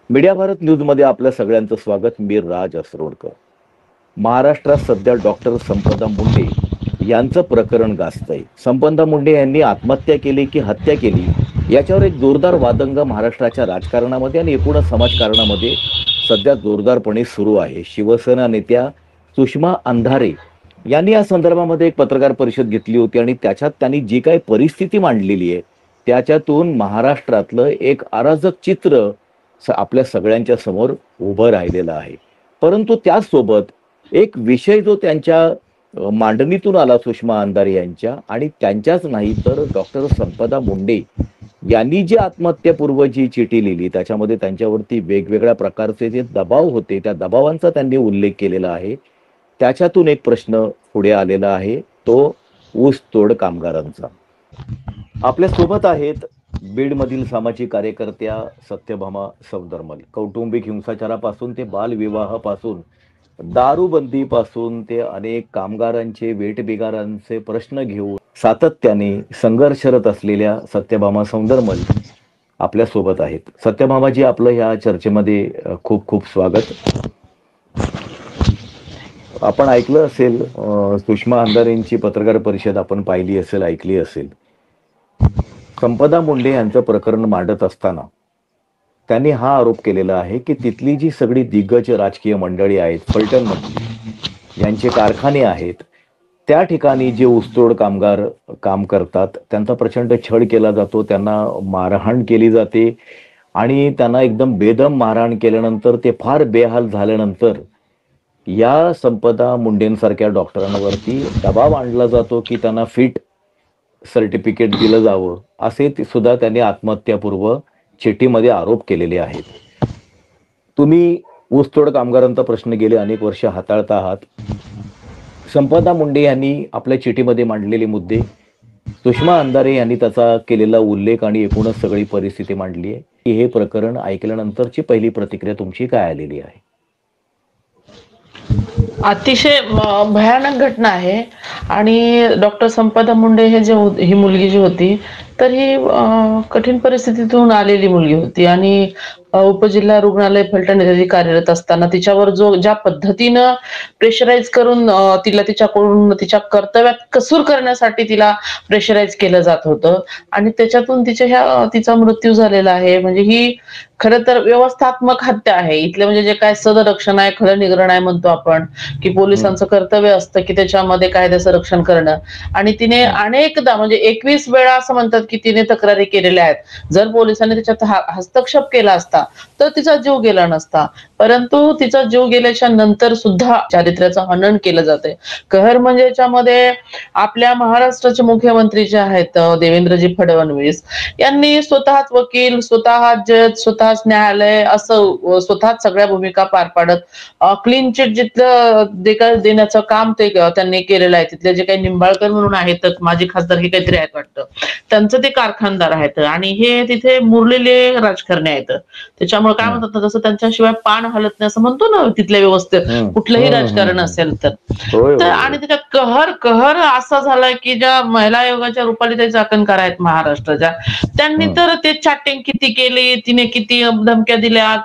Media Bharat न्यूजमध्ये आपल्या सगळ्यांचं स्वागत. मी राज असरोडकर. महाराष्ट्रात सध्या डॉक्टर संपदा मुंडे यांचं प्रकरण गाजतंय. संपदा मुंडे यांनी आत्महत्या केली की हत्या केली याच्यावर एक जोरदार वादंग महाराष्ट्राच्या राजकारणामध्ये आणि एकूणच समाजकारणामध्ये सध्या जोरदारपणे सुरू आहे. शिवसेना नेत्या सुषमा अंधारे यांनी या संदर्भामध्ये एक पत्रकार परिषद घेतली होती आणि त्याच्यात त्यांनी जी काही परिस्थिती मांडलेली आहे त्याच्यातून महाराष्ट्रातलं एक अराजक चित्र आपल्या सगळ्यांच्या समोर उभं राहिलेलं आहे. परंतु त्याचसोबत एक विषय जो त्यांच्या मांडणीतून आला सुषमा अंधारे यांच्या, आणि त्यांच्याच नाही तर डॉक्टर संपदा मुंडे यांनी जी आत्महत्यापूर्व जी चिठी लिहिली त्याच्यामध्ये त्यांच्यावरती वेगवेगळ्या प्रकारचे जे दबाव होते त्या दबावांचा त्यांनी उल्लेख केलेला आहे. त्याच्यातून एक प्रश्न पुढे आलेला आहे, तो ऊसतोड कामगारांचा. आपल्या सोबत आहेत बीडमधील सामाजिक कार्यकर्त्या सत्यभामा सौंदरमल. कौटुंबिक हिंसाचारापासून ते बालविवाहापासून दारूबंदीपासून ते अनेक कामगारांचे वेठबिगारांचे प्रश्न घेऊन सातत्याने संघर्षरत असलेल्या सत्यभामा सौंदरमल आपल्या सोबत आहेत. सत्यभामाजी, आपलं या चर्चेमध्ये खूप खूप स्वागत. आपण ऐकलं असेल, सुषमा अंधारेंची पत्रकार परिषद आपण पाहिली असेल, ऐकली असेल. संपदा मुंडे यांचं प्रकरण मांडत असताना त्यांनी हा आरोप केलेला आहे की तिथली जी सगळी दिग्गज राजकीय मंडळी आहेत, फलटणमध्ये यांचे कारखाने आहेत, त्या ठिकाणी जे ऊसतोड कामगार काम करतात त्यांचा प्रचंड छळ केला जातो, त्यांना मारहाण केली जाते आणि त्यांना एकदम बेदम मारहाण केल्यानंतर ते फार बेहाल झाल्यानंतर या संपदा मुंडेंसारख्या डॉक्टरांवरती दबाव आणला जातो की त्यांना फिट सर्टिफिकेट दिलं जावं, असे सुद्धा त्यांनी आत्महत्यापूर्व चिठ्ठीमध्ये आरोप केलेले आहेत. तुम्ही ऊसतोड कामगारांचा प्रश्न गेले अनेक वर्ष हाताळता आहात. संपदा मुंडे यांनी आपल्या चिठ्ठीमध्ये मांडलेले मुद्दे, सुषमा अंधारे यांनी त्याचा केलेला उल्लेख आणि एकूणच सगळी परिस्थिती मांडली आहे की हे प्रकरण ऐकल्यानंतरची पहिली प्रतिक्रिया तुमची काय आलेली आहे? अतिशय भयानक घटना आहे. आणि डॉक्टर संपदा मुंडे ही मुलगी जी होती तर ही कठीण परिस्थितीतून आलेली मुलगी होती आणि उपजिल्हा रुग्णालय फलटण येथे कार्यरत असताना तिच्यावर ज्या पद्धतीनं प्रेशराईज करून तिला तिच्याकडून तिच्या कर्तव्यात कसूर करण्यासाठी तिला प्रेशराईज केलं जात होतं आणि त्याच्यातून तिचा मृत्यू झालेला आहे. म्हणजे ही खरं तर व्यवस्थात्मक हत्या आहे. इथले म्हणजे जे काय सदरक्षण आहे, खलनिग्रहण आहे म्हणतो आपण, की पोलिसांचं कर्तव्य असतं की त्याच्यामध्ये कायद्याचं रक्षण करणं. आणि तिने अनेकदा म्हणजे 21 वेळा असं म्हणतात की तिने तक्रारी केलेल्या आहेत. जर पोलिसांनी त्याच्यात हस्तक्षेप केला असता तर तिचा जीव गेला नसता. परंतु तिचा जीव गेल्याच्या नंतर सुद्धा चारित्र्याचं हनन केलं जाते. कहर म्हणजे याच्यामध्ये आपल्या महाराष्ट्राचे मुख्यमंत्री जे आहेत देवेंद्रजी फडणवीस यांनी स्वतःच वकील, स्वतः जज, स्वतःच न्यायालय असं स्वतःच सगळ्या भूमिका पार पाडत क्लीन चिट जिथलं देण्याचं काम ते त्यांनी केलेलं आहे. तिथले जे काही निंबाळकर म्हणून आहेत, माजी खासदार हे काहीतरी आहेत वाटतं, त्यांचं ते कारखानदार आहेत आणि हे तिथे मुरलेले राजकारणी आहेत. त्याच्यामुळे काय म्हणतात ना, जसं त्यांच्याशिवाय पान हलत नाही असं म्हणतो ना तिथल्या व्यवस्थेत, कुठलंही राजकारण असेल तर. आणि त्याच्यात कहर असा झालाय की ज्या महिला आयोगाच्या रुपालीताई चाकणकर आहेत महाराष्ट्राच्या, त्यांनी तर ते चॅटिंग किती केली, तिने किती धमक्या दिल्या,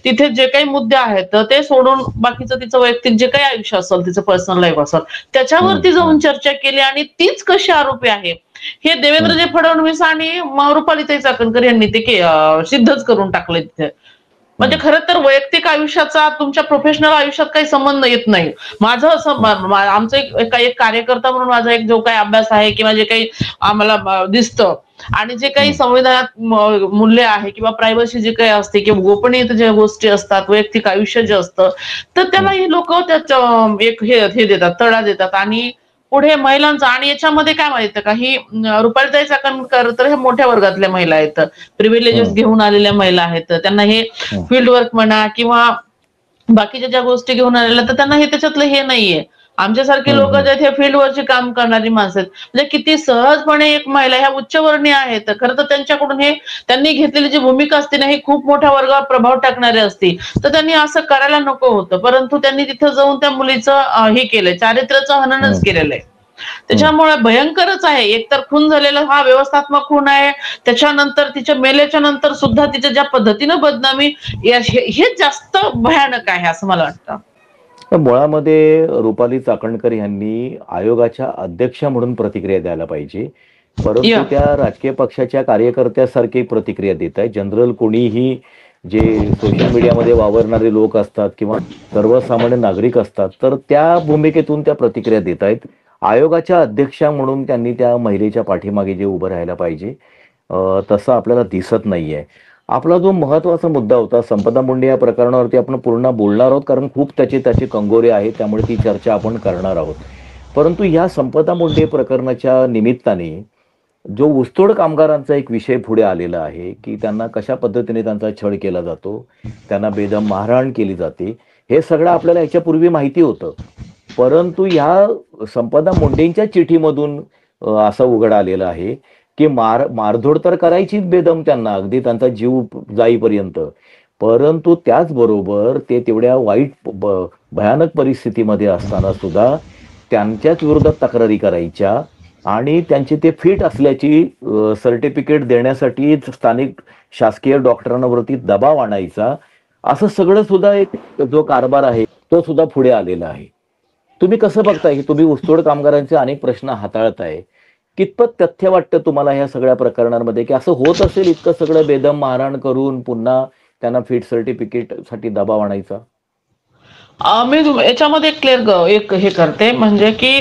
तिथे जे काही मुद्दे आहेत ते सोडून बाकीचं तिचं वैयक्तिक जे काही आयुष्य असेल, तिचं पर्सनल लाईफ असेल, त्याच्यावरती जाऊन चर्चा केली आणि तीच कशी आरोपी आहे हे देवेंद्रजी फडणवीस आणि रुपालीताई चाकणकर यांनी ते सिद्धच करून टाकले तिथे. म्हणजे खरं तर वैयक्तिक आयुष्याचा तुमच्या प्रोफेशनल आयुष्यात काही संबंध येत नाही. माझं असं आमचं एक कार्यकर्ता म्हणून माझा एक जो काही अभ्यास आहे किंवा जे काही आम्हाला दिसतं आणि जे काही संविधानात मूल्य आहे किंवा प्रायव्हसी जे काही असते किंवा गोपनीयता ज्या गोष्टी असतात, वैयक्तिक आयुष्य जे असतं, तर त्याला ही लोक त्यात एक हे देतात, तडा देतात आणि पुढे महिलांचं. आणि याच्यामध्ये काय माहितीये का, ही रुपालीताई चाकणकर तर हे मोठ्या वर्गातल्या महिला आहेत, प्रिव्हिलेजेस घेऊन आलेल्या महिला आहेत. त्यांना हे फील्ड वर्क म्हणा किंवा बाकीच्या ज्या गोष्टी घेऊन आलेल्या तर त्यांना हे त्याच्यातलं हे नाहीये. आमच्यासारखे लोक जे आहेत हे फील्डवरची काम करणारी माणसं आहेत. म्हणजे किती सहजपणे एक महिला ह्या उच्चवर्णीय आहेत, खरं तर त्यांच्याकडून हे त्यांनी घेतलेली जी भूमिका असते ना ही खूप मोठ्या वर्गावर प्रभाव टाकणारी असते, तर त्यांनी असं करायला नको होतं. परंतु त्यांनी तिथं जाऊन त्या मुलीचं हे केलंय, चारित्र्याचं हननच केलेलं आहे. त्याच्यामुळे भयंकरच आहे. एकतर खून झालेला हा व्यवस्थात्मक खून आहे, त्याच्यानंतर तिच्या मेल्याच्या नंतर सुद्धा तिच्या ज्या पद्धतीनं बदनामी, हे जास्त भयानक आहे असं मला वाटतं. तर मुळामध्ये रुपाली चाकणकर यांनी आयोगाच्या अध्यक्षा म्हणून प्रतिक्रिया द्यायला पाहिजे, परंतु या त्या राजकीय पक्षाच्या कार्यकर्त्यासारखी प्रतिक्रिया देत आहे. जनरल कोणीही जे सोशल मीडियामध्ये वावरणारे लोक असतात किंवा सर्वसामान्य नागरिक असतात, तर त्या भूमिकेतून त्या प्रतिक्रिया देत आहेत. आयोगाच्या अध्यक्षा म्हणून त्यांनी त्या महिलेच्या पाठीमागे जे उभं राहायला पाहिजे, तसं आपल्याला दिसत नाहीये. आपला जो महत्वाचा मुद्दा होता संपदा मुंडे या प्रकरणावरती आपण पूर्ण बोलणार आहोत, कारण खूप त्याचे कंगोरे आहेत, त्यामुळे ती चर्चा आपण करणार आहोत. परंतु या संपदा मुंडे प्रकरणाच्या निमित्ताने जो ऊसतोड कामगारांचा एक विषय पुढे आलेला आहे की त्यांना कशा पद्धतीने त्यांचा छळ केला जातो, त्यांना बेदम मारहाण केली जाते, हे सगळं आपल्याला याच्यापूर्वी माहिती होतं. परंतु ह्या संपदा मुंडेंच्या चिठीमधून असं उघड आलेलं आहे की मारधोड तर करायचीच बेदम त्यांना, अगदी त्यांचा जीव जाईपर्यंत. परंतु त्याचबरोबर ते तेवढ्या वाईट भयानक परिस्थितीमध्ये असताना सुद्धा त्यांच्याच विरोधात तक्रारी करायच्या आणि त्यांची ते फिट असल्याची सर्टिफिकेट देण्यासाठी स्थानिक शासकीय डॉक्टरांवरती दबाव आणायचा. असं सगळं सुद्धा एक जो कारभार आहे तो सुद्धा पुढे आलेला आहे. तुम्ही कसं बघताय की तुम्ही ऊसतोड कामगारांचे अनेक प्रश्न हाताळताय, कितपत तथ्य वाटतं तुम्हाला ह्या सगळ्या प्रकरणांमध्ये की असं होत असेल इतकं सगळं बेदम मारहाण करून पुन्हा त्यांना फिट सर्टिफिकेट साठी दबाव आणायचा? मी याच्यामध्ये क्लिअर एक हे करते, म्हणजे की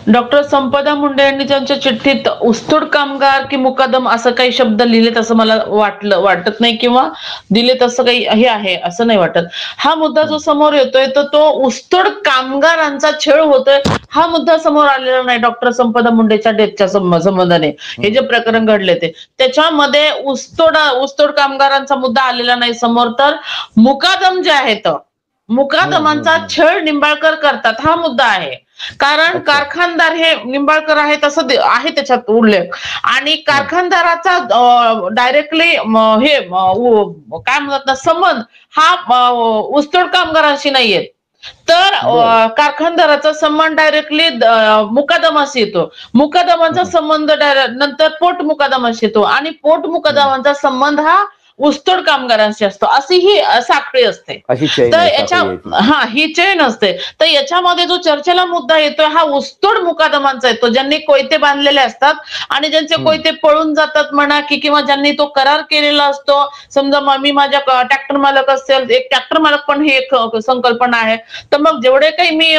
डॉक्टर संपदा मुंडे यांनी त्यांच्या चिठ्ठीत ऊसतोड कामगार की मुकादम असं काही शब्द लिहिलेत असं मला वाटत नाही, किंवा दिलेत असं काही हे आहे असं नाही वाटत. हा मुद्दा जो समोर येतोय तर तो ऊसतोड कामगारांचा छळ होतोय हा मुद्दा समोर आलेला नाही. डॉक्टर संपदा मुंडेच्या डेथच्या संबंधाने हे जे प्रकरण घडले त्याच्यामध्ये ऊसतोड कामगारांचा मुद्दा आलेला नाही समोर, तर मुकादम जे आहेत, मुकादमांचा छळ निंबाळकर करतात हा मुद्दा आहे. कारण कारखानदार हे निंबाळकर आहेत असं आहे त्याच्यात उल्लेख, आणि कारखानदाराचा डायरेक्टली हे काय म्हणतात ना संबंध हा ऊसतोड कामगारांशी नाहीये. तर कारखानदाराचा संबंध डायरेक्टली मुकादमाशी येतो, मुकादमाचा संबंध नंतर पोट मुकादमाशी येतो, आणि पोट मुकादमांचा संबंध हा ऊसतोड कामगारांशी असतो. अशी ही साखळी असते. तर ही चेन असते. तर याच्यामध्ये जो चर्चेला मुद्दा येतोय हा ऊसतोड मुकादमांचा येतो, ज्यांनी कोयते बांधलेले असतात आणि ज्यांचे कोयते पळून जातात म्हणा, की किंवा ज्यांनी तो करार केलेला असतो. समजा मी माझ्या ट्रॅक्टर मालक असेल, एक ट्रॅक्टर मालक पण ही एक संकल्पना आहे, तर मग जेवढे काही मी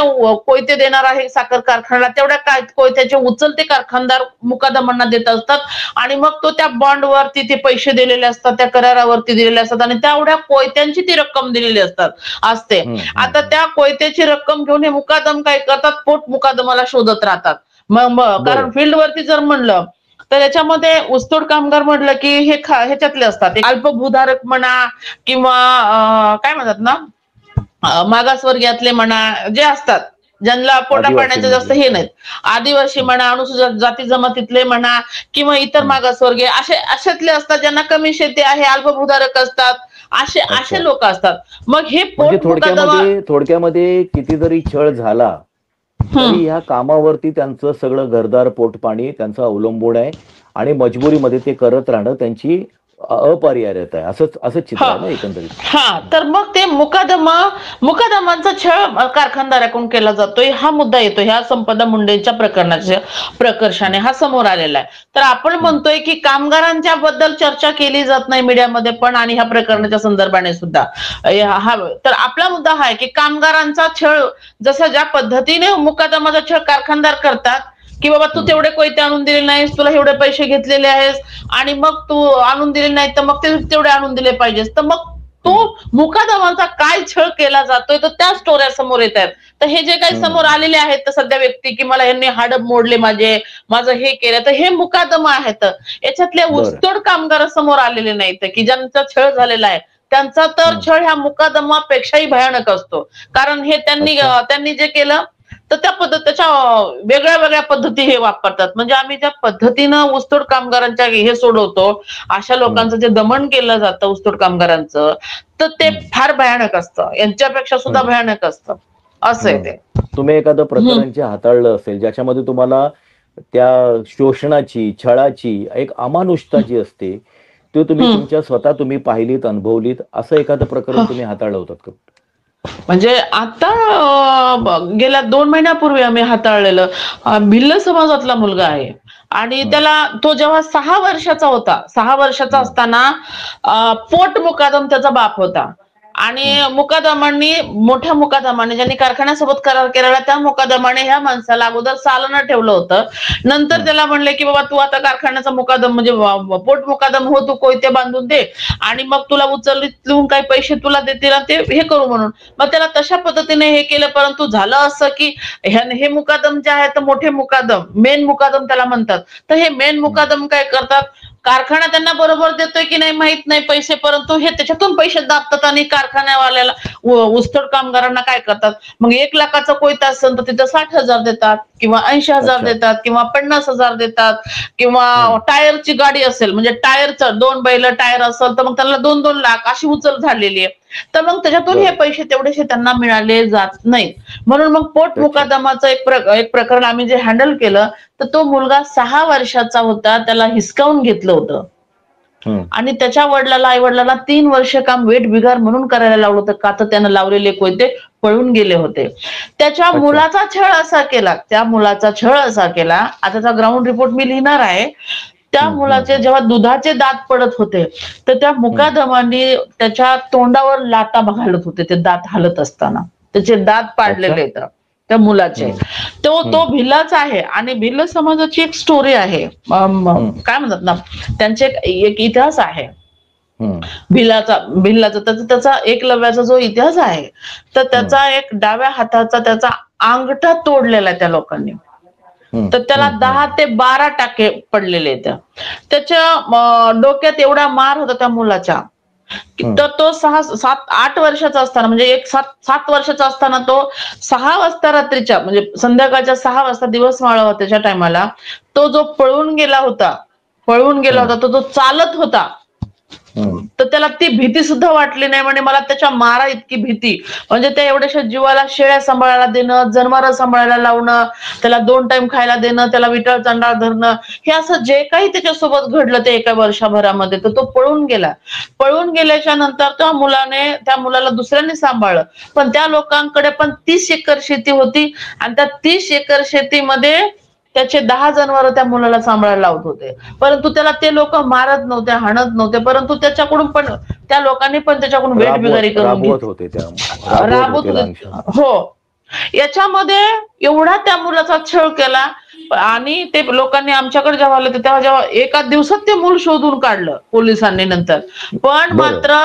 कोयते देणार आहे साखर कारखान्याला, तेवढ्या काय कोयत्याचे उचलते कारखानदार मुकादमांना देत असतात, आणि मग तो त्या बॉन्डवरती ते पैसे दिलेले असतात, त्या करारावरती दिलेले असतात, आणि तेवढ्या कोयत्यांची ती रक्कम दिलेली असते. आता त्या कोयत्याची रक्कम घेऊन हे मुकादम काय करतात, पोट मुकादमाला शोधत राहतात. मग कारण फील्डवरती जर म्हणलं तर याच्यामध्ये ऊसतोड कामगार म्हटलं की हे ह्याच्यातले असतात, अल्पभूधारक म्हणा, किंवा काय म्हणतात ना मागासवर्गीयातले म्हणा, जे असतात ज्यांना पोटा पाण्याचं जास्त हे नाहीत, आदिवासी म्हणा, अनुसूचित जाती जमातीतले म्हणा, किंवा इतर मागासवर्गीय अशातले असतात, ज्यांना कमी शेती आहे, अल्पभूधारक असतात, असे लोक असतात. मग हे थोडक्यामध्ये किती जरी छळ झाला तरी ह्या कामावरती त्यांचं सगळं घरदार पोटपाणी त्यांचं अवलंबून आहे, आणि मजबुरीमध्ये ते करत राहणं त्यांची अपरिहार्यता आहे, असं चित्र आहे ना एकंदरीत. तर मग ते मुकादमांचा छळ कारखानदाराकडून केला जातोय हा मुद्दा येतो ह्या संपदा मुंडेच्या प्रकर्षाने हा समोर आलेला आहे. तर आपण म्हणतोय की कामगारांच्या बद्दल चर्चा केली जात नाही मीडियामध्ये पण, आणि ह्या प्रकरणाच्या संदर्भाने सुद्धा तर आपला मुद्दा हा आहे की कामगारांचा छळ जसा ज्या पद्धतीने मुकादमाचा छळ कारखानदार करतात, की बाबा तू तेवढे कोयते आणून दिले नाहीस, तुला एवढे पैसे घेतलेले आहेस, आणि मग तू आणून दिले नाही तर मग ते तेवढे आणून दिले पाहिजेस, तर मग तो मुकादमाचा काय छळ केला जातोय तर त्या स्टोऱ्या समोर येत आहेत. तर हे जे काही समोर आलेले आहेत तर सध्या व्यक्ती की मला यांनी हाड मोडले माझं हे केलं, तर हे मुकादमा आहेत. याच्यातले ऊसतोड कामगार समोर आलेले नाहीत की ज्यांचा छळ झालेला आहे, त्यांचा तर छळ ह्या मुकादमापेक्षाही भयानक असतो. कारण हे त्यांनी जे केलं तर त्याच्या वेगळ्या पद्धती हे वापरतात. म्हणजे आम्ही ज्या पद्धतीनं ऊसतोड कामगारांच्या हे सोडवतो, अशा लोकांचं जे दमन केलं जातं ऊसतोड कामगारांचं, तर ते फार भयानक असतं, यांच्यापेक्षा सुद्धा भयानक असतं, असं आहे ते. तुम्ही एखादं प्रकरण जे हाताळलं असेल ज्याच्यामध्ये तुम्हाला त्या शोषणाची, छळाची एक अमानुषता जी असते, ती तुम्ही हम्म. तुमच्या स्वतः तुम्ही पाहिलीत, अनुभवलीत, असं एखादं प्रकरण ह. तुम्ही हाताळलं होतं का? म्हणजे आता गेल्या 2 महिन्यापूर्वी आम्ही हाताळलेलं भिल्ल समाजातला मुलगा आहे आणि हं, त्याला तो जेव्हा 6 वर्षाचा होता, 6 वर्षाचा हं, असताना पोट मुकादम त्याचा बाप होता आणि हं, मुकादमांनी, मोठ्या मुकादमाने ज्यांनी कारखान्यासोबत करार केलेला त्या मुकादमाने ह्या माणसाला अगोदर चालना ठेवलं होतं. नंतर हं. त्याला म्हणले की बाबा तू आता कारखान्याचा मुकादम म्हणजे पोट मुकादम हो, तू कोयते बांधून दे आणि मग तुला उचलून काही पैसे तुला देतील आणि ते हे करू म्हणून. मग त्याला तशा पद्धतीने हे केलं, परंतु झालं असं की हे मुकादम जे आहेत मोठे मुकादम, मेन मुकादम त्याला म्हणतात. तर हे मेन हं. मुकादम काय करतात, कारखाना त्यांना बरोबर देतोय की नाही माहित नाही पैसे, परंतु हे त्याच्यातून पैसे दाबतात आणि कारखान्यावाल्याला, ऊसतोड कामगारांना काय करतात, मग 1 लाखाचा कोयता असेल तर तिथं 60,000 देतात किंवा 80,000 अच्छा. देतात किंवा 50,000 देतात किंवा हं. टायरची गाडी असेल म्हणजे टायरचं 2 बैल टायर असेल तर मग त्याला 2-2 लाख अशी उचल झालेली आहे. तर मग त्याच्यातून हे बरं. पैसे तेवढेसे त्यांना मिळाले जात नाहीत. म्हणून मग पोट अच्छा. मुकादमाचं एक प्रकरण आम्ही जे हँडल केलं, तर तो मुलगा 6 वर्षाचा होता, त्याला हिसकावून घेतलं होतं हं. आणि त्याच्या आई-वडिलांना 3 वर्ष काम वेठबिगार म्हणून करायला लावलं होतं, का तर त्यानं लावलेले कोयते पळून गेले होते. त्याच्या अच्छा. मुलाचा छळ असा केला, आता त्याचा ग्राउंड रिपोर्ट मी लिहिणार आहे. त्या हं, हं, मुलाचे हं, जेव्हा दुधाचे दात पडत होते, तर त्या हं. मुकादमाने त्याच्या तोंडावर लाथा घालत होते ते दात हालत असताना. त्याचे दात अच्छा. पाडलेले आहेत त्या मुलाचे. हं, तो हं, तो भिल्लाच आहे आणि भिल्ल समाजाची एक स्टोरी आहे. हं, काय म्हणतात ना, त्यांचे एक इतिहास आहे. हं, भिल्लाचा त्याचा एकलव्याचा जो इतिहास आहे, तर हं, त्याचा एक डाव्या हाताचा त्याचा अंगठा तोडलेला आहे त्या लोकांनी. हं, तर त्याला हं, हं, 10 ते 12 टाके पडलेले आहेत. त्याच्या डोक्यात एवढा मार होता त्या मुलाच्या, हं, तर तो 6-7-8 वर्षाचा असताना म्हणजे 7 वर्षाचा असताना तो 6 वाजता रात्रीच्या म्हणजे संध्याकाळच्या 6 वाजता दिवस मावळा होता त्याच्या टायमाला तो जो पळून गेला हं, होता तो चालत होता. हं. तर त्याला ती भीती सुद्धा वाटली नाही, म्हणजे मला त्याच्या मारा इतकी भीती, म्हणजे त्या एवढ्याशा जीवाला शेळ्या सांभाळायला देणं, जनावरं सांभाळायला लावणं, त्याला 2 टाइम खायला देणं, त्याला विटाळ चांडाळ धरणं, हे असं जे काही त्याच्यासोबत घडलं ते एका वर्षभरामध्ये, तर तो पळून गेला. पळून गेल्याच्या नंतर त्या मुलाला दुसऱ्यांनी सांभाळलं. पण त्या लोकांकडे पण 30 एकर शेती होती आणि त्या 30 एकर शेतीमध्ये त्याचे 10 जनावरं त्या मुलाला सांभाळायला लावत होते. परंतु त्याला ते लोक मारत नव्हते, हाणत नव्हते, परंतु त्याच्याकडून पण त्या लोकांनी पण त्याच्याकडून वेठबिगारी करून राबवत होते त्या, घेतली, राबवत राबवत होते होते. लहानशा. हो. याच्यामध्ये एवढा त्या मुलाचा छळ केला आणि ते लोकांनी आमच्याकडे जेव्हा आले तेव्हा जेव्हा एका दिवसात ते मूल शोधून काढलं पोलिसांनी नंतर. पण बरं. मात्र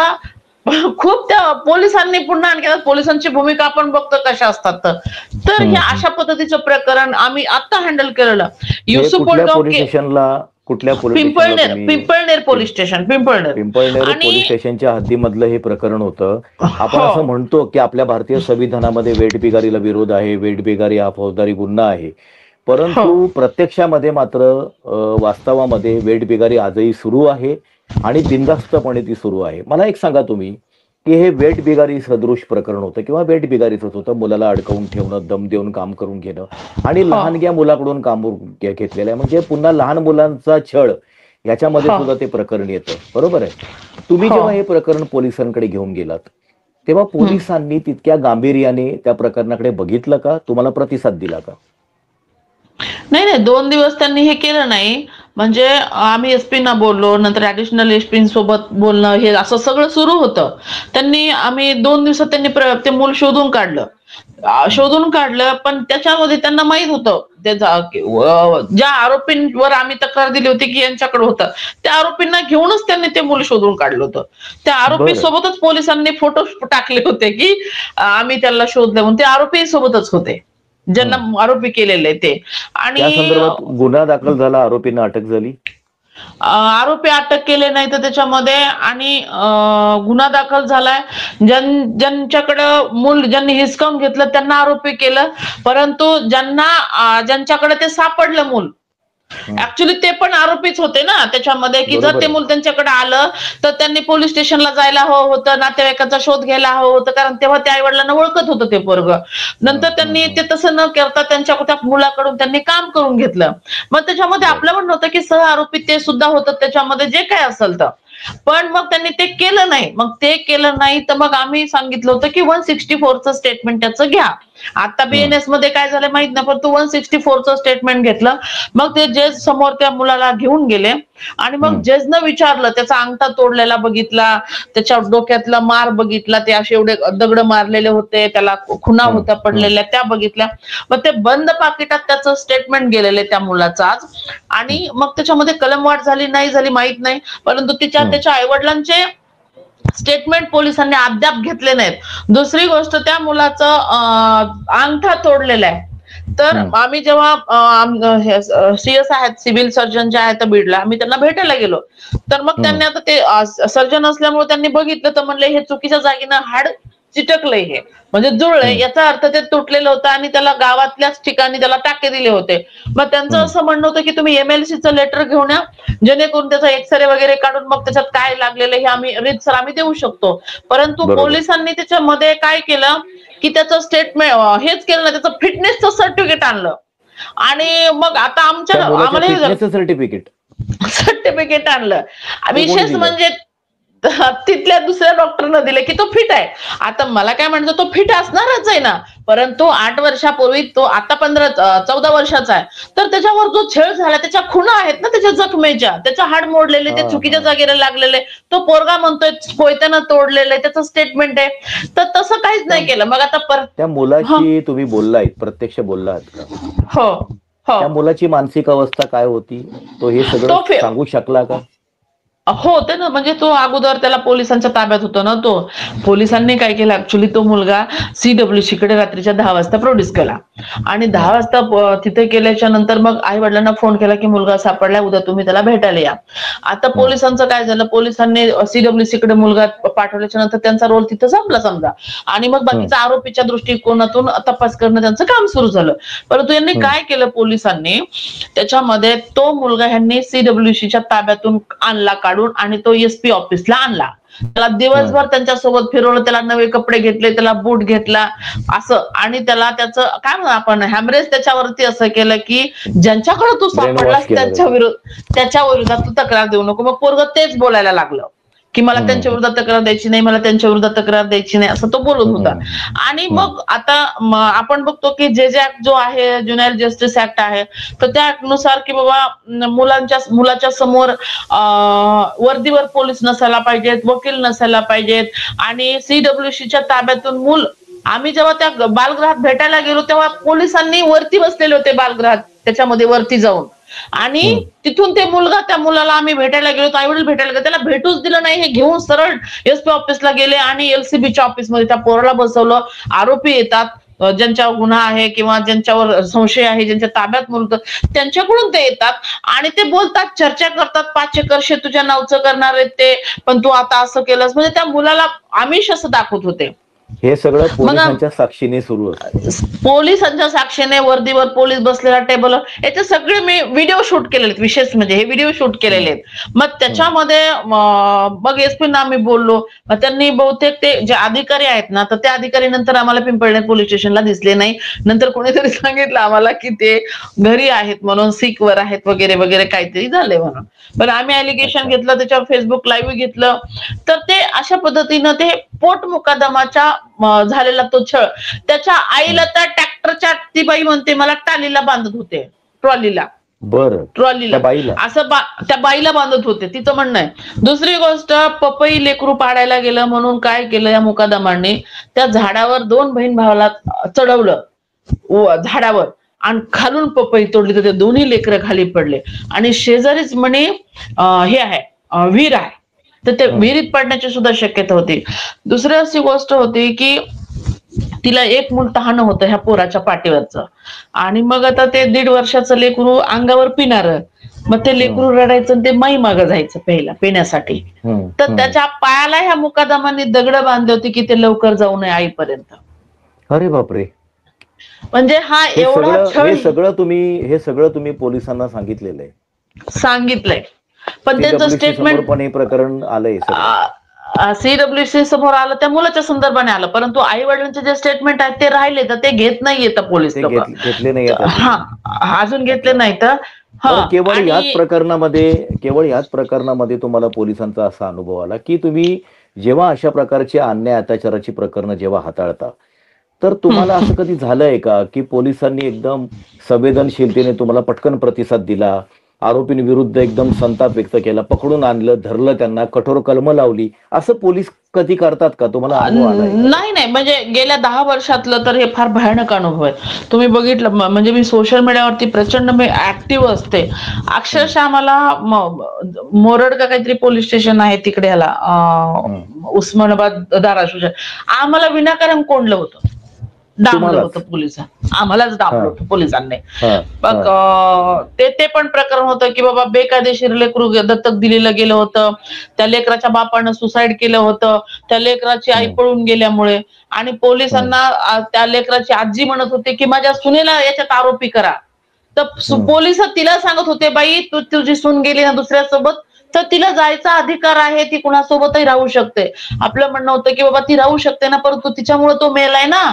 खूप त्या पोलिसांनी पुन्हा आणखी पोलिसांची भूमिका आपण बघतो कशा असतात. तर हे हं, हं. अशा पद्धतीचं प्रकरण आम्ही आता हँडल केलेलं. हे युसुफ वडगाव कुठल्या पोलीस स्टेशनला तुम्ही पिंपळनेर पोलीस स्टेशन, पिंपळनेर. पिंपळनेर आणि पोलीस स्टेशनच्या हद्दीमधलं हे प्रकरण होतं. आपण हो, असं म्हणतो की आपल्या भारतीय संविधानामध्ये वेठबिगारीला विरोध आहे, वेठबिगारी हा फौजदारी गुन्हा आहे. हो. परंतु प्रत्यक्षामध्ये मात्र वास्तवामध्ये वेठबिगारी आजही सुरू आहे आणि बिनधास्तपणे ती सुरू आहे. मला एक सांगा तुम्ही, की हे वेठबिगारी सदृश प्रकरण होतं किंवा वेठबिगारीचंच होतं. मुलाला अडकवून ठेवणं, दम देऊन काम करून घेणं आणि हो, लहानग्या मुलाकडून काम घेतलेलं आहे. म्हणजे पुन्हा लहान मुलांचा छळ याच्यामध्ये हो, सुद्धा ते प्रकरण येतं. बरोबर आहे. तुम्ही हो. जेव्हा हे प्रकरण पोलिसांकडे घेऊन गेलात, तेव्हा हं. पोलिसांनी तितक्या गांभीर्याने त्या प्रकरणाकडे बघितलं का? तुम्हाला प्रतिसाद दिला का? नाही, नाही. 2 दिवस त्यांनी हे केलं नाही. म्हणजे आम्ही एसपींना बोललो, नंतर ॲडिशनल एसपींसोबत बोलणं, हे असं सगळं सुरू होतं. आम्ही 2 दिवसात त्यांनी ते मूल शोधून काढलं. हं, पण त्याच्यामध्ये त्यांना माहीत होतं ज्या आरोपींवर आम्ही तक्रार दिली होती, की यांच्याकडे होतं, त्या आरोपींना घेऊनच त्यांनी ते मूल शोधून काढलं होतं. त्या बरं. आरोपीसोबतच पोलिसांनी फोटो टाकले होते, की आम्ही त्याला शोधलं म्हणून. ते आरोपी सोबतच होते. ज्यांना हं. आरोपी केलेले ते. त्या आणि संदर्भात गुन्हा दाखल झाला, आरोपींना अटक झाली? आरोपी अटक केले नाही तर त्याच्यामध्ये आणि गुन्हा दाखल झालाय. ज्यांच्याकडं ज्यांनी हिसकावून घेतलं त्यांना आरोपी केलं, परंतु ज्यांच्याकडे ते सापडलं मूल ऍक्च्युली ते पण आरोपीच होते ना त्याच्यामध्ये, की जर बरोबर ते आहे. मूल त्यांच्याकडे आलं तर त्यांनी पोलीस स्टेशनला जायला हवं होतं, नातेवाईकाचा शोध घ्यायला हवं होतं, कारण तेव्हा त्या आई वडिलांना ओळखत होतं ते पोरग. नंतर त्यांनी ते तसं न करता त्यांच्या त्या मुलाकडून त्यांनी काम करून घेतलं. मग त्याच्यामध्ये आपलं म्हणणं होतं की सह आरोपी ते सुद्धा होतं त्याच्यामध्ये, जे काय असेल तर. पण मग त्यांनी ते केलं नाही. मग ते केलं नाही तर मग आम्ही सांगितलं होतं की 164चं स्टेटमेंट त्याचं घ्या. आता बीएनएस मध्ये काय झालं माहित नाही, पण तू 164चं स्टेटमेंट घेतलं. मग ते जज समोर त्या मुलाला घेऊन गेले आणि मग जजनं विचारलं, त्याचा अंगठा तोडलेला बघितला, त्याच्या डोक्यातला मार बघितला, ते असे एवढे दगड मारलेले होते, त्याला खुणा होत्या पडलेल्या त्या बघितल्या. मग ते बंद पाकिटात त्याचं स्टेटमेंट गेलेलं त्या मुलाचं आज. आणि मग त्याच्यामध्ये कलमवाढ झाली नाही झाली माहित नाही, परंतु त्याच्या आईवडिलांचे स्टेटमेंट पोलिसांनी अद्याप घेतले नाहीत. दुसरी गोष्ट, त्या मुलाचं अंगठा तोडलेला आहे. तर आम्ही जेव्हा सीएस आहेत, सिव्हिल सर्जन जे आहेत बीडला, आम्ही त्यांना भेटायला गेलो. तर मग त्यांनी आता ते सर्जन असल्यामुळे त्यांनी बघितलं, तर म्हणले हे चुकीच्या जागेनं हाड चिटकलंय, हे म्हणजे जुळलंय, याचा अर्थ ते तुटलेलं होतं आणि त्याला गावातल्याच ठिकाणी त्याला टाके दिले होते. मग त्यांचं असं म्हणणं होतं की तुम्ही एमएलसीचं लेटर घेऊन या, जेणेकरून त्याचा एक्सरे वगैरे काढून मग त्याच्यात काय लागलेलं हे आम्ही रीतसर आम्ही देऊ शकतो. परंतु पोलिसांनी त्याच्यामध्ये काय केलं की त्याचं स्टेटमेंट हेच केलं ना, त्याचं फिटनेसचं सर्टिफिकेट आणलं. आणि मग आता आम्हाला सर्टिफिकेट आणलं. विशेष म्हणजे तिथल्या दुसऱ्या डॉक्टरनं दिले की तो फिट आहे. आता मला काय म्हणतो, तो फिट असणारच आहे ना, परंतु 8 वर्षापूर्वी तो आता 14 वर्षाचा आहे, तर त्याच्यावर जो छेड झाला, त्याच्या खुणा आहेत ना त्याच्या जखमेच्या, त्याचं हाड मोडलेले, ते चुकीच्या जागेला लागलेले, तो पोरगा म्हणतोय कोयत्यानं तोडलेलं, त्याचं स्टेटमेंट आहे. तर तसं काहीच नाही केलं. मग आता त्या मुलाशी तुम्ही बोललाय, प्रत्यक्ष बोललात का? हो हो. त्या मुलाची मानसिक अवस्था काय होती, तो हे सगळं सांगू शकला का? होते ना, म्हणजे तो अगोदर त्याला पोलिसांच्या ताब्यात होतो ना, तो पोलिसांनी काय केलं, ऍक्च्युली तो मुलगा सीडब्ल्यूसी कडे रात्रीच्या 10 वाजता प्रोड्यूस केला आणि 10 वाजता तिथे केल्याच्या नंतर मग आई वडिलांना फोन केला की मुलगा सापडलाय, उद्या तुम्ही त्याला भेटायला या. आता पोलिसांचं काय झालं, पोलिसांनी सीडब्ल्यूसी कडे मुलगा पाठवल्याच्या नंतर त्यांचा रोल तिथं संपला समजा, आणि मग बाकीचा आरोपीच्या दृष्टिकोनातून तपास करणं त्यांचं काम सुरू झालं. परंतु यांनी काय केलं, पोलिसांनी त्याच्यामध्ये तो मुलगा ह्यांनी सीडब्ल्यूसीच्या ताब्यातून आणला आणि तो एसपी ऑफिसला आणला. त्याला दिवसभर त्यांच्यासोबत फिरवलं, त्याला नवे कपडे घेतले, त्याला बूट घेतला असं, आणि त्याला त्याचं काय म्हणू आपण हॅमरेज त्याच्यावरती असं केलं की ज्यांच्याकडे तू सापडलास त्याच्या विरोधात तू तक्रार देऊ नको. मग पोरग तेच बोलायला लागलं की मला त्यांच्या विरोधात तक्रार द्यायची नाही, मला त्यांच्या विरोधात तक्रार द्यायची नाही, असं तो बोलत होता. आणि मग आता आपण बघतो की जे ऍक्ट जो आहे, ज्युनियर जस्टिस ऍक्ट आहे, तर त्या ऍक्टनुसार की बाबा मुलाच्या समोर वर्दीवर पोलीस नसायला पाहिजेत, वकील नसायला पाहिजेत, आणि सीडब्ल्यूसीच्या ताब्यातून मूल, आम्ही जेव्हा त्या बालगृहात भेटायला गेलो तेव्हा पोलिसांनी वरती बसलेले होते बालगृहात, त्याच्यामध्ये वरती जाऊन, आणि तिथून ते मुलगा, त्या मुलाला आम्ही भेटायला गेलो, आई वडील भेटायला गेलो, त्याला भेटूच दिलं नाही, हे घेऊन सरळ एसपी ऑफिसला गेले आणि एलसीबीच्या ऑफिसमध्ये त्या पोराला बसवलं. आरोपी येतात, ज्यांच्यावर गुन्हा आहे किंवा ज्यांच्यावर संशय आहे, ज्यांच्या ताब्यात मुलगा, त्यांच्याकडून ते येतात आणि ते बोलतात, चर्चा करतात, 5 एकर तुझ्या नावचं करणार आहेत ते, पण तू आता असं केलंस, म्हणजे त्या मुलाला आमिष असं दाखवत होते. हे सगळं पोलिसांच्या साक्षीने सुरू असतं. पोलिसांच्या साक्षीने वर्दीवर पोलीस बसलेला टेबलवर, याचे सगळे मी व्हिडिओ शूट केलेले आहेत. विशेष म्हणजे हे व्हिडिओ शूट केलेले आहेत. मग त्याच्यामध्ये मग एसपीना आम्ही बोललो, मग त्यांनी बहुतेक ते जे अधिकारी आहेत ना, तर त्या अधिकारी नंतर आम्हाला पिंपळनेर पोलीस स्टेशनला दिसले नाही. नंतर कोणीतरी सांगितलं आम्हाला की ते घरी आहेत म्हणून, सिक वर आहेत वगैरे वगैरे काहीतरी झालंय म्हणून. पण आम्ही ऍलिगेशन घेतलं, त्याच्यावर फेसबुक लाईव्ह घेतलं, तर ते अशा पद्धतीनं ते पोट मुकादमाच्या झालेला तो छळ, त्याच्या आईला त्या ट्रॅक्टरच्या, ती बाई म्हणते मला टालीला बांधत होते, ट्रॉलीला, ट्रॉलीला असं त्या बाईला बांधत होते, तिचं म्हणणं आहे. दुसरी गोष्ट, पपई लेकरू पाडायला गेलं म्हणून काय केलं या मुकादमाने, त्या झाडावर 2 बहीण भावाला चढवलं झाडावर आणि खालून पपई तोडली, तर ते दोन्ही लेकरं खाली पडले आणि शेजारीच म्हणे हे आहे विहीर आहे, तर ते विहिरीत पडण्याची सुद्धा शक्यता होती. दुसरी अशी गोष्ट होती की तिला एक मूल तहान होतं ह्या पोराच्या पाठीवरचं, आणि मग आता ते 1.5 वर्षाचं लेकरू अंगावर पिणार, मग ते लेकरू रडायचं, ते माई मागं जायचं पहिला पिण्यासाठी, तर त्याच्या पायाला ह्या मुकादमाने दगड बांधले होते की ते लवकर जाऊ नये आईपर्यंत. अरे बापरे. म्हणजे हा हे एवढा सगळं छळ हे सगळं तुम्ही पोलिसांना सांगितलेलं आहे. सांगितलंय, पण त्यांचं CWC समोर स्टेटमेंट पण हे प्रकरण आलंय सगळं. CWC समोर आलं, त्या मुलाच्या संदर्भाने आलं, परंतु आई वडिलांचे जे स्टेटमेंट आहेत ते राहिले, तर ते घेत नाहीयेत पोलीस ते लोक. घेतले नाहीयेत हा, अजूनही. अजून घेतले अच्छा. नाहीत. हा, बरं, आणि केवळ ह्याच प्रकरणामध्ये तुम्हाला पोलिसांचा असा अनुभव आला, की तुम्ही जेव्हा अशा प्रकारची अन्याय अत्याचाराची प्रकरणं जेव्हा हाताळता, तर तुम्हाला असं कधी झालंय का, की पोलिसांनी एकदम संवेदनशीलतेने तुम्हाला पटकन प्रतिसाद दिला, आरोपींविरुद्ध एकदम संताप व्यक्त केला, पकडून आणलं, धरलं त्यांना, कठोर कलमं लावली, असं पोलीस कधी करतात का? तुम्हाला अनुभव आलाय का तो? नाही नाही, म्हणजे गेल्या 10 वर्षातलं तर हे फार भयानक अनुभव आहे. तुम्ही बघितलं, म्हणजे मी सोशल मीडियावरती प्रचंड मी ऍक्टिव्ह असते. हं, अक्षरशः मला मोरड का काहीतरी पोलीस स्टेशन आहे तिकडे, ह्याला हं. उस्मानाबाद धाराशिव, आम्हाला विनाकारण कोंडलं होतं, डांबलं तुम्हालाच? होतं पोलिसांनी, आम्हालाच डांबलं हां, होतं पोलिसांनी. हां, मग हां. ते पण प्रकरण होतं की बाबा बेकायदेशीर लेकरू दत्तक दिलेलं गेलं होतं, त्या लेकराच्या बापानं सुसाईड केलं होतं, त्या लेकराची आई हं, पळून गेल्यामुळे. आणि हं, पोलिसांना त्या लेकराची आजी म्हणत होते की माझ्या सुनेला याच्यात आरोपी करा. तर हं, पोलिस तिला सांगत होते, बाई तू तुझी सून गेली ना दुसऱ्यासोबत, तर तिला जायचा अधिकार आहे, ती कुणासोबतही राहू शकते. आपलं म्हणणं होतं की बाबा ती राहू शकते ना, परंतु तिच्यामुळे तो मेलाय ना.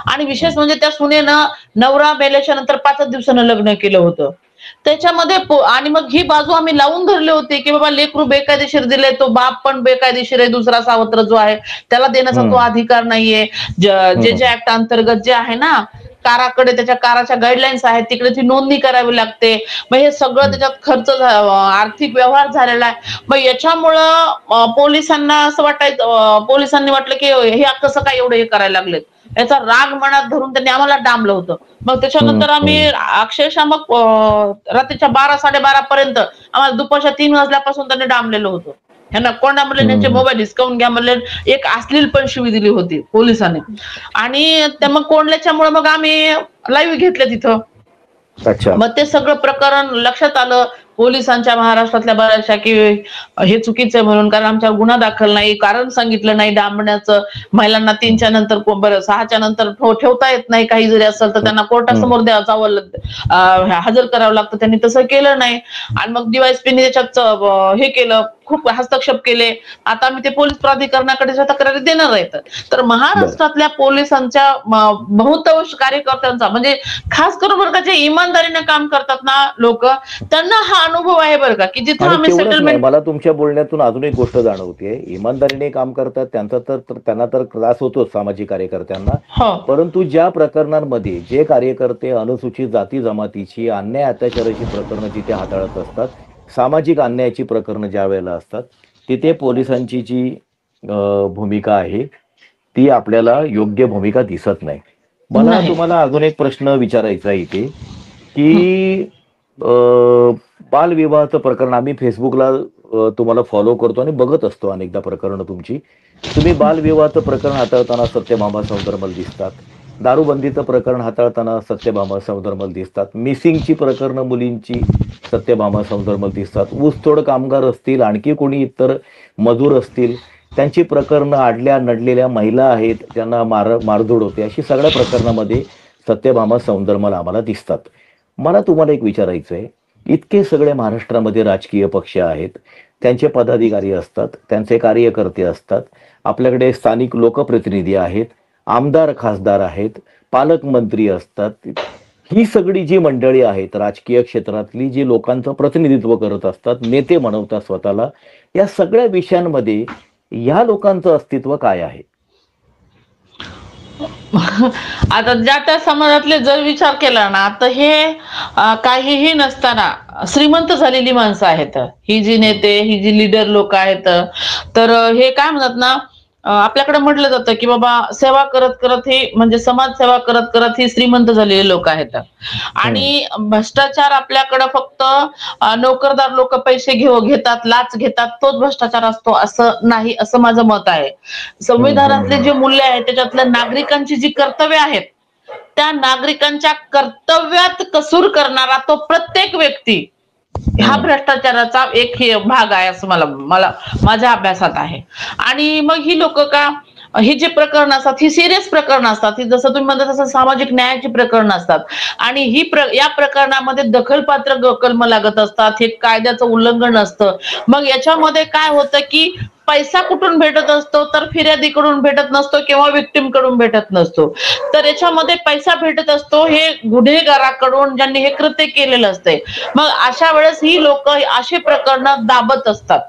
आणि विशेष हं, म्हणजे त्या सुनेनं नवरा मेल्याच्या नंतर 5च दिवसानं लग्न केलं होतं. त्याच्यामध्ये आणि मग ही बाजू आम्ही लावून धरले होते की बाबा लेकरू बेकायदेशीर दिले, तो बाप पण बेकायदेशीर आहे, दुसरा सावत्र जो आहे त्याला देण्याचा तो हं, अधिकार नाहीये. हं, जे हं, जे ऍक्ट अंतर्गत जे आहे ना, काराकडे त्याच्या काराच्या गाईडलाईन्स आहेत, तिकडे ती नोंदणी करावी लागते. मग हे सगळं हं. त्याच्यात खर्च आर्थिक व्यवहार झालेला आहे. मग याच्यामुळं पोलिसांना असं वाटायचं, पोलिसांनी वाटलं की हे कसं काय एवढं हे करायला लागलेत, याचा राग मनात धरून त्यांनी आम्हाला डांबलं होतं. मग हं, त्याच्यानंतर आम्ही हं. अक्षरशः मग रात्रीच्या 12-12:30 पर्यंत, आम्हाला दुपारच्या 3 वाजल्यापासून त्यांनी डांबलेलं होतं. ह्यांना कोंडा म्हणले, त्यांचे हं, मोबाईल हिसकावून घ्या म्हणले, एक अश्लील पण शिवी दिली होती पोलिसांनी. आणि त्या मग कोंडल्याच्यामुळे मग आम्ही लाईव्ह घेतले तिथं. अच्छा. मग ते सगळं प्रकरण लक्षात आलं पोलिसांच्या, महाराष्ट्रातल्या बऱ्याचशा, की हे चुकीचं आहे म्हणून, कारण आमच्यावर गुन्हा दाखल नाही, कारण सांगितलं नाही डांबण्याचं. महिलांना हं, 3च्या नंतर बरं 6च्या नंतर ठेवता येत नाही, काही जरी असेल तर हं, त्यांना हं, कोर्टासमोर हजर करावं लागतं, त्यांनी तसं केलं नाही. आणि मग डीवायएसपीने त्याच्यात हे केलं, खूप हस्तक्षेप केले. आता आम्ही ते पोलीस प्राधिकरणाकडे तक्रारी देणार आहेत. तर बरं. महाराष्ट्रातल्या पोलिसांच्या बहुतांश कार्यकर्त्यांचा, म्हणजे खास करून बरं का, जे इमानदारीने काम करतात ना लोक, त्यांना हा अनुभव आहे बरं का, की जिथं आणि आम्ही तेवढंच नाही, सेटलमेंट. मला तुमच्या बोलण्यातून अजून एक गोष्ट जाणवते. इमानदारीने काम करतात त्यांना तर त्रास होतोच सामाजिक कार्यकर्त्यांना. हो. परंतु ज्या प्रकरणांमध्ये जे कार्यकर्ते अनुसूचित जाती जमातीची अन्याय अत्याचाराची प्रकरणं जिथे हाताळत असतात, सामाजिक अन्यायाची प्रकरणं ज्या वेळेला असतात, तिथे पोलिसांची जी भूमिका आहे ती आपल्याला योग्य भूमिका दिसत नाही. मला नाही. तुम्हाला अजून एक प्रश्न विचारायचा आहे इथे, हं. की बालविवाहाचं प्रकरण आम्ही Facebookला तुम्हाला फॉलो करतो आणि बघत असतो अनेकदा प्रकरणं तुमची. तुम्ही बालविवाहाचं प्रकरण हाताळताना सत्यभामा सौंदरमल दिसतात. दारूबंदीचं प्रकरण हाताळताना सत्यभामा सौंदरमल दिसतात. मिसिंगची प्रकरणं मुलींची सत्यभामा सौंदरमल दिसतात. ऊसतोड कामगार असतील, आणखी कोणी इतर मजूर असतील, त्यांची प्रकरणं अडल्या नडलेल्या महिला आहेत, त्यांना मारधूड होते, अशी सगळ्या प्रकरणामध्ये सत्यभामा सौंदरमल आम्हाला दिसतात. मला तुम्हाला एक विचारायचं आहे, इतके सगळे महाराष्ट्रामध्ये राजकीय पक्ष आहेत, त्यांचे पदाधिकारी असतात, त्यांचे कार्यकर्ते असतात, आपल्याकडे स्थानिक लोकप्रतिनिधी आहेत, आमदार खासदार आहेत, पालकमंत्री असतात. ही सगळी जी मंडळी आहेत राजकीय क्षेत्रातली, जी लोकांचं प्रतिनिधित्व करत असतात, नेते म्हणवतात स्वतःला, या सगळ्या विषयांमध्ये या लोकांचं अस्तित्व काय आहे? आता ज्या त्या समाजातले जर विचार केला ना, तर हे काहीही नसताना श्रीमंत झालेली माणसं आहेत. ही जी हं, नेते, ही जी लीडर लोक आहेत, तर हे काय म्हणतात ना, आपल्याकडे म्हटलं जातं की बाबा सेवा करत करत ही, म्हणजे समाज सेवा करत करत ही श्रीमंत झालेली लोक आहेत. हं, आणि भ्रष्टाचार आपल्याकडे फक्त नोकरदार लोक पैसे घेतात, लाच घेतात, तोच भ्रष्टाचार असतो असं नाही, असं माझं मत आहे. हं, हं, संविधानातले हं. जे मूल्य आहेत, त्याच्यातल्या नागरिकांची जी कर्तव्य आहेत, त्या नागरिकांच्या कर्तव्यात कसूर करणारा तो प्रत्येक व्यक्ती हा हं, भ्रष्टाचाराचा एक हे भाग आहे, असं मला मला माझ्या अभ्यासात आहे. आणि मग ही लोक का ही जी प्रकरण असतात ही सिरियस प्रकरण असतात, ही जसं तुम्ही म्हणता तसं सामाजिक न्यायाची प्रकरण असतात आणि या प्रकरणामध्ये दखलपात्र कलम लागत असतात, हे कायद्याचं उल्लंघन असतं. मग याच्यामध्ये काय होतं की पैसा कुठून भेटत असतो, तर फिर्यादीकडून भेटत नसतो किंवा विक्टिम कडून भेटत नसतो. तर याच्यामध्ये पैसा भेटत असतो हे गुन्हेगाराकडून, ज्यांनी हे कृत्य केलेलं असते. मग अशा वेळेस ही लोक अशी प्रकरणं दाबत असतात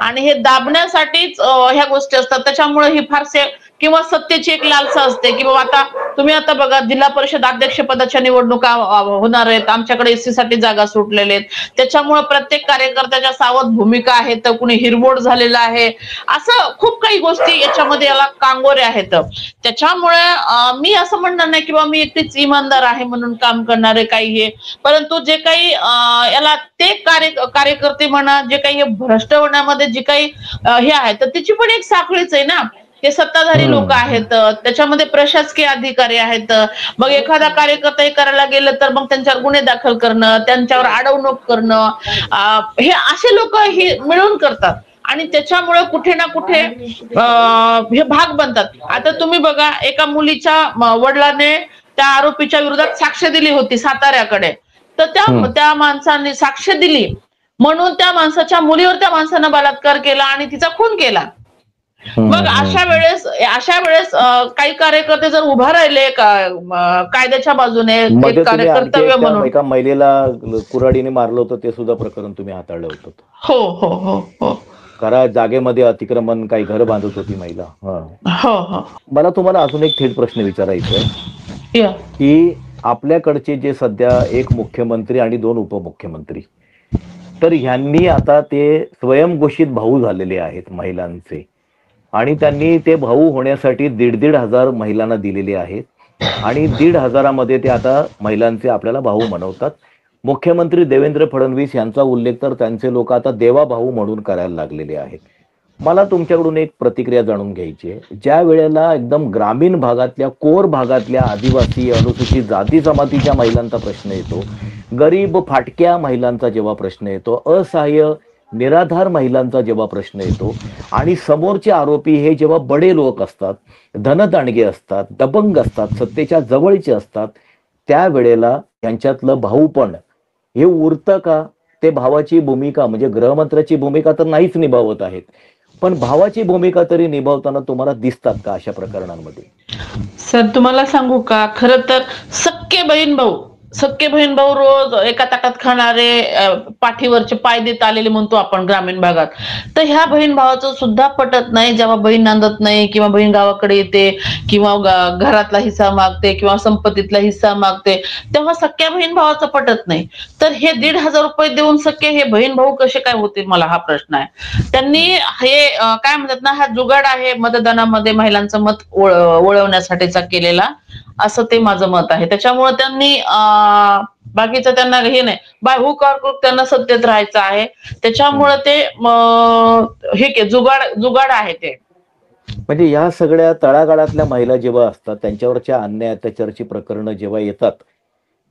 आणि हे दाबण्यासाठीच ह्या गोष्टी असतात. त्याच्यामुळे ही फारसे किंवा सत्तेची एक लालसा असते की बाबा आता तुम्ही आता बघा, जिल्हा परिषद अध्यक्ष पदाच्या निवडणुका होणार आहेत, आमच्याकडे एससी साठी जागा सुटलेल्या आहेत. त्याच्यामुळे प्रत्येक कार्यकर्त्याच्या सावध भूमिका आहेत, तर कुणी हिरमोड झालेला आहे, असं खूप काही गोष्टी याच्यामध्ये याला कांगोरे आहेत. त्याच्यामुळे मी असं म्हणणार नाही की बाबा मी एकटीच इमानदार आहे म्हणून काम करणारे काही हे, परंतु जे काही याला ते कार्यकर्ते म्हणा, जे काही हे भ्रष्ट होण्यामध्ये जे काही हे आहे, तर त्याची पण एक साखळीच आहे ना. हे सत्ताधारी लोक आहेत, त्याच्यामध्ये प्रशासकीय अधिकारी आहेत. मग एखादा कार्यकर्ता हे करायला गेलं तर मग त्यांच्यावर गुन्हे दाखल करणं, त्यांच्यावर अडवणूक करणं, हे असे लोक हे मिळून करतात आणि त्याच्यामुळे कुठे ना कुठे हे भाग बनतात. आता तुम्ही बघा, एका मुलीच्या वडिलांने त्या आरोपीच्या विरोधात साक्ष दिली होती साताऱ्याकडे, तर त्या माणसाने साक्ष दिली म्हणून त्या माणसाच्या मुलीवर त्या माणसानं बलात्कार केला आणि तिचा खून केला. मग अशा वेळेस काही कार्यकर्ते जर उभा राहिले कायद्याच्या बाजूने एक कर्तव्य म्हणून. एका महिलेला कुऱ्हाडीने मारलं होतं ते सुद्धा प्रकरण तुम्ही हाताळलं होतं. हो हो हो हो. घरा जागेमध्ये अतिक्रमण, काही घर बांधत होती महिला. हो हो. मला तुम्हाला अजून एक थेट प्रश्न विचारायचा आहे की आपल्याकडचे जे सध्या एक मुख्यमंत्री आणि 2 उपमुख्यमंत्री, तर ह्यांनी आता ते स्वयंघोषित भाऊ झालेले आहेत महिलांचे आणि त्यांनी ते भाऊ होण्यासाठी 1,500 महिलांना दिलेले आहेत आणि 1,500 ते आता महिलांचे आपल्याला भाऊ म्हणवतात. मुख्यमंत्री देवेंद्र फडणवीस यांचा उल्लेख तर त्यांचे लोक आता देवा भाऊ म्हणून करायला लागलेले आहेत. मला तुमच्याकडून एक प्रतिक्रिया जाणून घ्यायची आहे. ज्या वेळेला एकदम ग्रामीण भागातल्या, कोर भागातल्या आदिवासी, अनुसूचित जाती जमातीच्या महिलांचा प्रश्न येतो, गरीब फाटक्या महिलांचा जेव्हा प्रश्न येतो, असहाय्य निराधार महिलांचा जेव्हा प्रश्न येतो आणि समोरचे आरोपी हे जेव्हा बडे लोक असतात, धनदांडगे असतात, दबंग असतात, सत्तेच्या जवळचे असतात, त्यावेळेला त्यांच्यातलं भाऊपण हे उरतं का? ते भावाची भूमिका म्हणजे गृहमंत्र्याची भूमिका तर नाहीच निभावत आहेत, पण भावाची भूमिका तरी निभावताना तुम्हाला दिसतात का अशा प्रकरणांमध्ये? सर तुम्हाला सांगू का, खरं तर सख्खे बहीण भाऊ रोज एका ताटात खाणारे, पाठीवरचे पाय देत आलेले म्हणतो आपण ग्रामीण भागात, तर ह्या बहीण भावाचं सुद्धा पटत नाही. जेव्हा बहीण नांदत नाही किंवा बहीण गावाकडे येते किंवा घरातला हिस्सा मागते किंवा संपत्तीतला हिस्सा मागते, तेव्हा सख्या बहीण भावाचं पटत नाही. तर हे 1,500 रुपये देऊन सख्खे हे बहीण भाऊ कसे काय होतील, मला हा प्रश्न आहे. त्यांनी हे काय म्हणतात ना, हा जुगाड आहे मतदानामध्ये महिलांचं मत वळवण्यासाठीचा केलेला, असं ते माझं मत आहे. त्याच्यामुळे त्यांनी बाकीचं त्यांना हे नाही, बाय हुक ऑर क्रूक त्यांना सत्तेत राहायचं आहे. त्याच्यामुळे ते हे जुगाड आहे ते. म्हणजे या सगळ्या तळागाळातल्या महिला जेव्हा असतात, त्यांच्यावरच्या अन्याय अत्याचाराची प्रकरणं जेव्हा येतात,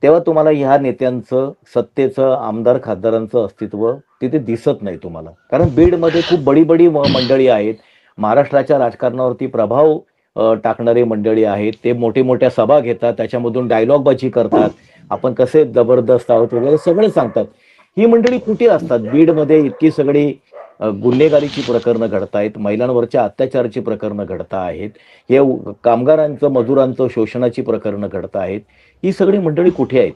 तेव्हा तुम्हाला ह्या नेत्यांचं, सत्तेचं, आमदार खासदारांचं अस्तित्व तिथे दिसत नाही तुम्हाला. कारण बीडमध्ये खूप बडी मंडळी आहेत, महाराष्ट्राच्या राजकारणावरती प्रभाव टाकणारी मंडळी आहेत. ते मोठ्या सभा घेतात, त्याच्यामधून डायलॉगबाजी करतात, आपण कसे जबरदस्त आहोत वगैरे सगळे सांगतात. ही मंडळी कुठे असतात? बीडमध्ये इतकी सगळी गुन्हेगारीची प्रकरणं घडतायत, महिलांवरच्या अत्याचाराची प्रकरणं घडत आहेत, हे कामगारांचं, मजुरांचं शोषणाची प्रकरणं घडत आहेत. ही सगळी मंडळी कुठे आहेत?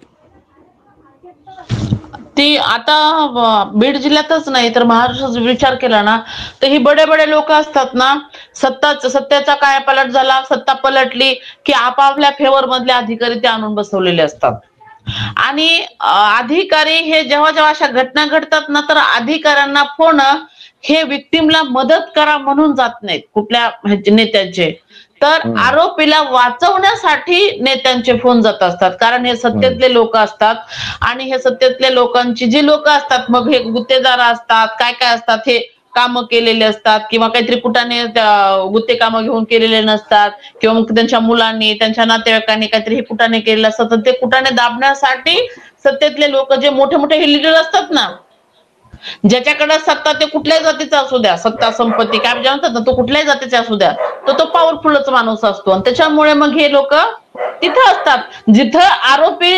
ती आता बीड जिल्ह्यातच नाही तर महाराष्ट्राचा विचार केला ना, तर ही बडे लोक असतात ना, सत्तेचा कायापालट झाला, सत्ता पलटली की आपापल्या फेवर मधले अधिकारी ते आणून बसवलेले असतात. आणि अधिकारी हे जेव्हा अशा घटना घडतात ना, तर अधिकाऱ्यांना फोन हे विक्टिमला मदत करा म्हणून जात नाहीत कुठल्या नेत्याचे, तर आरोपीला वाचवण्यासाठी नेत्यांचे फोन जात असतात. कारण हे सत्तेतले लोक असतात आणि हे सत्तेतल्या लोकांची जी लोक असतात, मग हे गुत्तेदार असतात, काय असतात, हे कामं केलेले असतात किंवा काहीतरी कुटाने गुत्ते कामं घेऊन केलेले नसतात किंवा मग त्यांच्या मुलांनी, त्यांच्या नातेवाईकांनी काहीतरी हे कुटाने केलेलं असतं. ते कुटाने दाबण्यासाठी सत्तेतले लोक जे मोठे हे लीडर असतात ना, ज्याच्याकडे सत्ता ते कुठल्याही जातीचा असू द्या, सत्ता संपत्ती काय म्हणतात ना, तो कुठल्याही जातीचा असू द्या, तो पॉवरफुलच माणूस असतो. आणि त्याच्यामुळे मग हे लोक तिथं असतात, जिथं आरोपी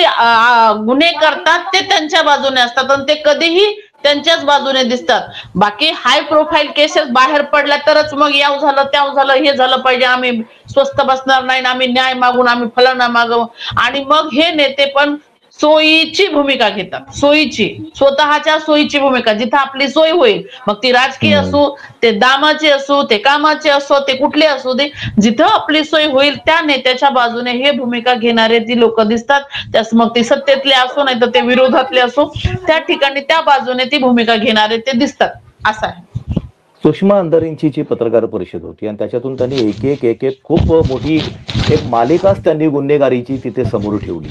गुन्हे करतात ते त्यांच्या बाजूने असतात आणि ते कधीही त्यांच्याच बाजूने दिसतात. बाकी हाय प्रोफाईल केसेस बाहेर पडल्या तरच मग याव झालं त्याव झालं हे झालं पाहिजे, आम्ही स्वस्थ बसणार नाही, आम्ही न्याय मागून आम्ही फलाना मागव. आणि मग हे नेते पण सोयीची भूमिका घेतात, सोयीची, स्वतःच्या सोयीची भूमिका, जिथं आपली सोय होईल, मग ती राजकीय असो, ते दामाचे असो, ते कामाचे असो, ते कुठले असू दे, जिथं आपली सोय होईल त्या नेत्याच्या बाजूने हे भूमिका घेणारे ती लोक दिसतात. त्यास मग ते सत्तेतले असो नाही तर ते विरोधातले असो, त्या ठिकाणी त्या बाजूने ती भूमिका घेणारे ते दिसतात, असं आहे. सुषमा अंधारेंची जी पत्रकार परिषद होती आणि त्याच्यातून त्यांनी एक एक खूप मोठी एक मालिकाच त्यांनी गुन्हेगारीची तिथे समोर ठेवली.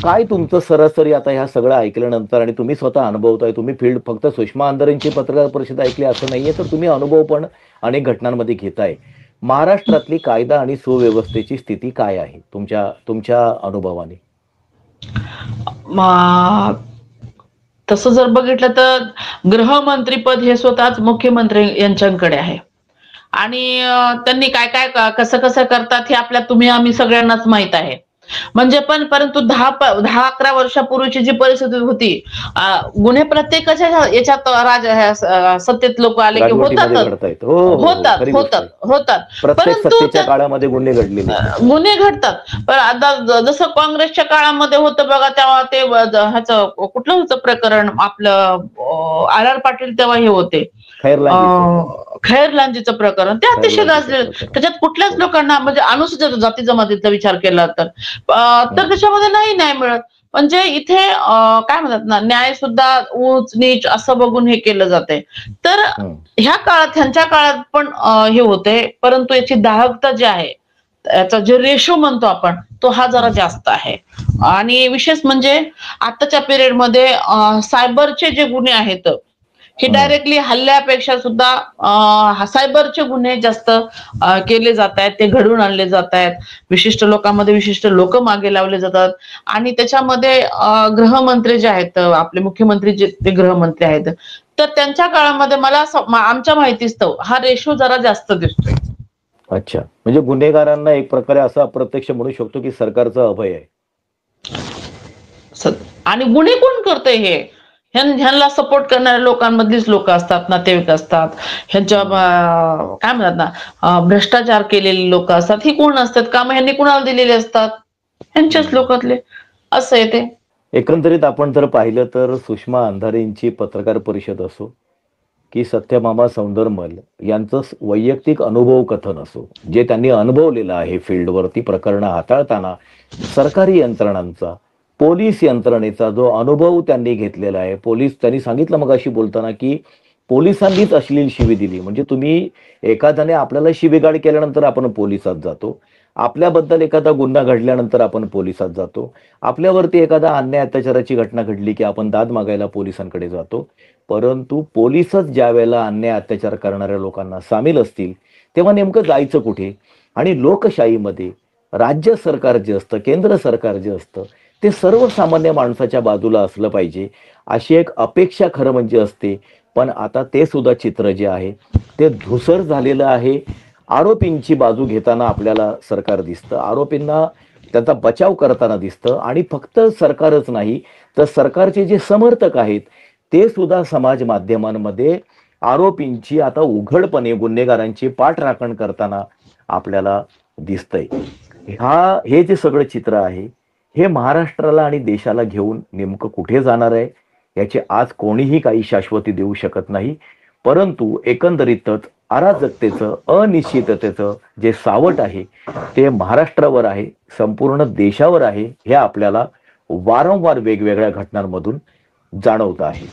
काय तुमचं सरासरी आता ह्या सगळं ऐकल्यानंतर, आणि तुम्ही स्वतः अनुभवताय, तुम्ही फील्ड फक्त सुषमा अंधारेंची पत्रकार परिषद ऐकली असं नाहीये, तर तुम्ही अनुभव पण अनेक घटनांमध्ये घेताय. महाराष्ट्रातली कायदा आणि सुव्यवस्थेची स्थिती काय आहे तुमच्या तुमच्या अनुभवाने? तसं जर बघितलं तर गृहमंत्रीपद हे स्वतःच मुख्यमंत्री यांच्याकडे आहे. आणि त्यांनी काय काय कसं कसं करतात हे आपल्या तुम्ही आम्ही सगळ्यांनाच माहित आहे. म्हणजे परंतु 10-11 वर्षापूर्वीची जी परिस्थिती होती, गुन्हे प्रत्येकाच्या याच्यात सत्तेत लोक आले की राजवटीमध्ये होतातच, घडतायत. हो हो हो, खरी गोष्ट आहे. होतात. प्रत्येक परंतु सत्तेच्या काळामध्ये गुन्हे घडलेले आहेत. गुन्हे घडतात. पण आता जसं काँग्रेसच्या काळामध्ये होतं बघा, तेव्हा ते ह्याचं कुठलं होतं प्रकरण आपलं, आर पाटील तेव्हा हे होते, खैरलांजीचं प्रकरण, ते अतिशय गाजलेलं. त्याच्यात कुठल्याच लोकांना म्हणजे अनुसूचित जाती जमातीचा विचार केला तर त्याच्यामध्ये नाही न्याय मिळत. म्हणजे इथे काय म्हणतात ना, न्याय सुद्धा उच नीच असं बघून हे केलं जाते. तर ह्या काळात, ह्यांच्या काळात पण हे होते, परंतु याची दाहकता जी आहे, याचा जे रेशो म्हणतो आपण, तो हा जरा जास्त आहे. आणि विशेष म्हणजे आताच्या पिरियड मध्ये सायबरचे जे गुन्हे आहेत, हे डायरेक्टली हल्ल्यापेक्षा सुद्धा सायबरचे गुन्हे जास्त केले जात आहेत, ते घडवून आणले जात आहेत. विशिष्ट लोकांमध्ये विशिष्ट लोक मागे लावले जातात. आणि त्याच्यामध्ये गृहमंत्री जे आहेत, आपले मुख्यमंत्री जे ते गृहमंत्री आहेत, तर त्यांच्या काळामध्ये मला आमच्या माहितीस्तव हा रेशो जरा जास्त दिसतोय. अच्छा, म्हणजे गुन्हेगारांना एक प्रकारे असं अप्रत्यक्ष म्हणू शकतो की सरकारचं अभय आहे. आणि गुन्हे कोण करतंय हे, ह्यांना सपोर्ट करणाऱ्या लोकांमधलीच लोक असतात, नातेवाईक असतात, ह्यांच्या काय म्हणतात ना, भ्रष्टाचार केलेले लोक असतात. ही कोण असतात, काम ह्यांनी कुणाला दिलेले असतात, ह्यांच्याच लोकातले, असं आहे ते. एकंदरीत आपण जर पाहिलं तर सुषमा अंधारेंची पत्रकार परिषद असो की सत्यभामा सौंदरमल यांचं वैयक्तिक अनुभव कथन असो, जे त्यांनी अनुभवलेलं आहे फील्डवरती प्रकरणं हाताळताना, सरकारी यंत्रणांचा, पोलीस यंत्रणेचा जो अनुभव त्यांनी घेतलेला आहे. त्यांनी सांगितलं मगाशी बोलताना की पोलिसांनीच अश्लील शिवी दिली. म्हणजे तुम्ही एखाद्याने आपल्याला शिवीगाळ केल्यानंतर आपण पोलिसात जातो, आपल्याबद्दल एखादा गुन्हा घडल्यानंतर आपण पोलिसात जातो, आपल्यावरती एखादा अन्याय अत्याचाराची घटना घडली की आपण दाद मागायला पोलिसांकडे जातो. परंतु पोलिसच ज्या वेळेला अन्याय अत्याचार करणाऱ्या लोकांना सामील असतील तेव्हा नेमकं जायचं कुठे? आणि लोकशाहीमध्ये राज्य सरकार जे असतं, केंद्र सरकार जे असतं, ते सर्वसामान्य माणसाच्या बाजूला असलं पाहिजे, अशी एक अपेक्षा खरं म्हणजे असते. पण आता ते सुद्धा चित्र जे आहे ते धूसर झालेलं आहे. आरोपींची बाजू घेताना आपल्याला सरकार दिसतं, आरोपींना त्याचा बचाव करताना दिसतं. आणि फक्त सरकारच नाही तर सरकारचे जे समर्थक आहेत ते सुद्धा समाज माध्यमांमध्ये आरोपींची आता उघडपणे गुन्हेगारांची पाठराखण करताना आपल्याला दिसतंय. हे जे सगळं चित्र आहे हे महाराष्ट्राला आणि देशाला घेऊन नेमकं कुठे जाणार आहे याची आज कोणीही काही शाश्वती देऊ शकत नाही. परंतु एकंदरीतच अराजकतेचं, अनिश्चिततेचं जे सावट आहे ते महाराष्ट्रावर आहे, संपूर्ण देशावर आहे, हे आपल्याला वारंवार वेगवेगळ्या घटनांमधून जाणवत आहे.